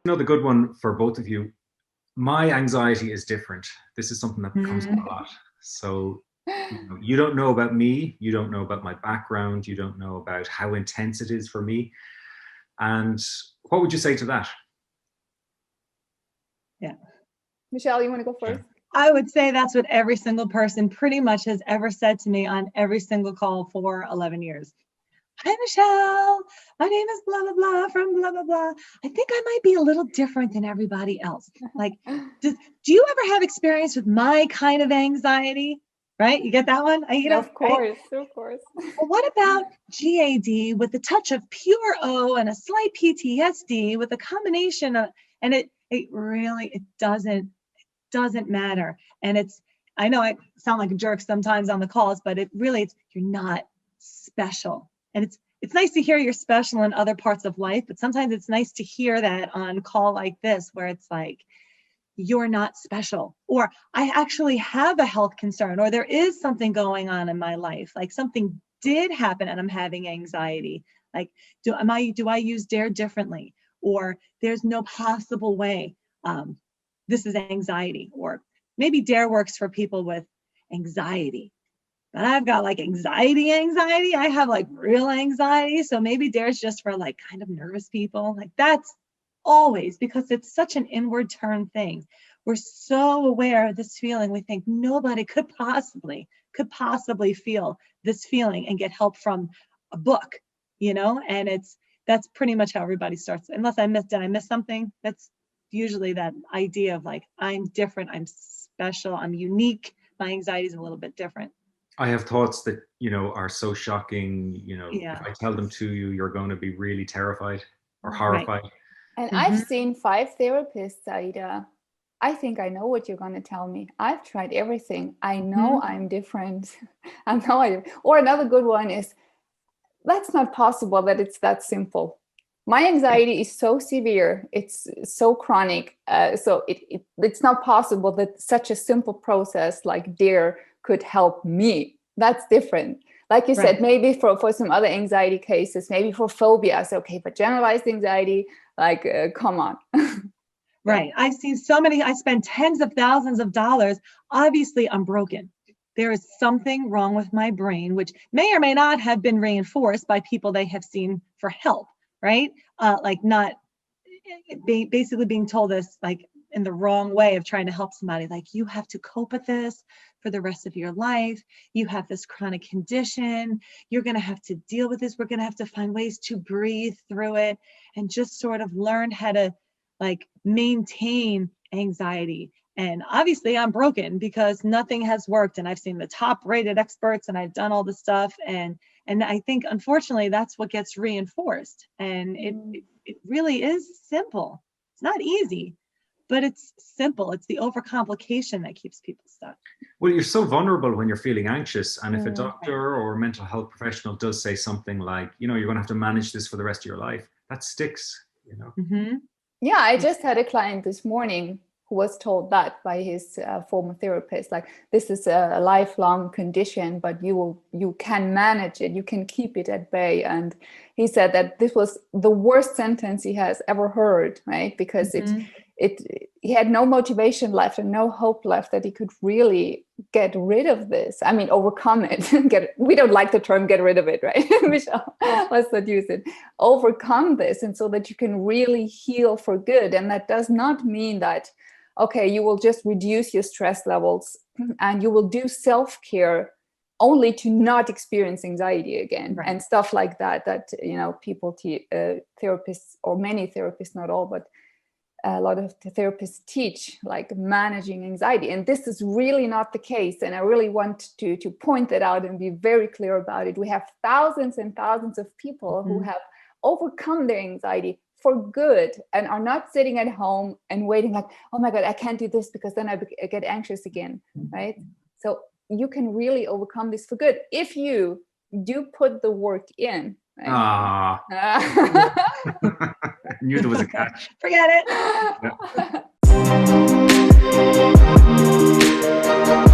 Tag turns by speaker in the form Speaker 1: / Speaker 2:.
Speaker 1: know, the good one for both of you, my anxiety is different. This is something that comes up a lot. So, you don't know about me, you don't know about my background, you don't know about how intense it is for me. And what would you say to that?
Speaker 2: Yeah.
Speaker 3: Michelle, you want to go first?
Speaker 2: I would say that's what every single person pretty much has ever said to me on every single call for 11 years. Hi, Michelle. My name is blah, blah, blah from blah, blah, blah. I think I might be a little different than everybody else. Like, do you ever have experience with my kind of anxiety? Right? You get that one?
Speaker 3: Of course,
Speaker 2: right?
Speaker 3: Of course.
Speaker 2: Well, what about GAD with a touch of pure O and a slight PTSD with a combination of, and it really doesn't matter. And I know I sound like a jerk sometimes on the calls, but you're not special. And it's nice to hear you're special in other parts of life, but sometimes it's nice to hear that on call like this, where it's like, you're not special, or I actually have a health concern, or there is something going on in my life, like something did happen and I'm having anxiety. Like, do I use DARE differently? Or there's no possible way. This is anxiety, or maybe DARE works for people with anxiety. But I've got like anxiety. I have like real anxiety. So maybe DARE's just for like kind of nervous people. Like that's always, because it's such an inward turn thing. We're so aware of this feeling. We think nobody could possibly feel this feeling and get help from a book, and that's pretty much how everybody starts. Unless did I miss something? That's usually that idea of like, I'm different, I'm special, I'm unique. My anxiety is a little bit different.
Speaker 1: I have thoughts that, are so shocking,
Speaker 2: Yeah.
Speaker 1: if I tell them to you, you're going to be really terrified or horrified.
Speaker 3: Right. And I've seen 5 therapists, Aida. I think I know what you're going to tell me. I've tried everything. I know I'm different. Or another good one is, that's not possible that it's that simple. My anxiety is so severe. It's so chronic. So it's not possible that such a simple process like DARE could help me. That's different. Like you said, maybe for some other anxiety cases, maybe for phobias, okay, but generalized anxiety, like, come on.
Speaker 2: Right. I've seen so many, I spend tens of thousands of dollars. Obviously, I'm broken. There is something wrong with my brain, which may or may not have been reinforced by people they have seen for help, right? Like not basically being told this like in the wrong way of trying to help somebody. Like, you have to cope with this for the rest of your life. You have this chronic condition. You're going to have to deal with this. We're going to have to find ways to breathe through it and just sort of learn how to like maintain anxiety. And obviously I'm broken because nothing has worked, and I've seen the top rated experts and I've done all this stuff. And I think unfortunately that's what gets reinforced. And it really is simple. It's not easy, but it's simple. It's the overcomplication that keeps people stuck.
Speaker 1: Well, you're so vulnerable when you're feeling anxious. And if a doctor or a mental health professional does say something like, you're going to have to manage this for the rest of your life, that sticks,
Speaker 3: Yeah, I just had a client this morning who was told that by his former therapist, like, this is a lifelong condition, but you can manage it, you can keep it at bay. And he said that this was the worst sentence he has ever heard, right? Because he had no motivation left and no hope left that he could really get rid of this. I mean, overcome it. We don't like the term get rid of it, right? Michelle, let's not use it. Overcome this, and so that you can really heal for good. And that does not mean that, okay, you will just reduce your stress levels and you will do self-care only to not experience anxiety again, and stuff like that, people, therapists, or many therapists, not all, but a lot of the therapists teach, like managing anxiety. And this is really not the case. And I really want to point that out and be very clear about it. We have thousands and thousands of people who have overcome their anxiety for good and are not sitting at home and waiting like, oh my God, I can't do this because then I get anxious again, right? So you can really overcome this for good if you do put the work in. Right?
Speaker 1: I knew there was a catch.
Speaker 2: Forget it.
Speaker 1: Yeah.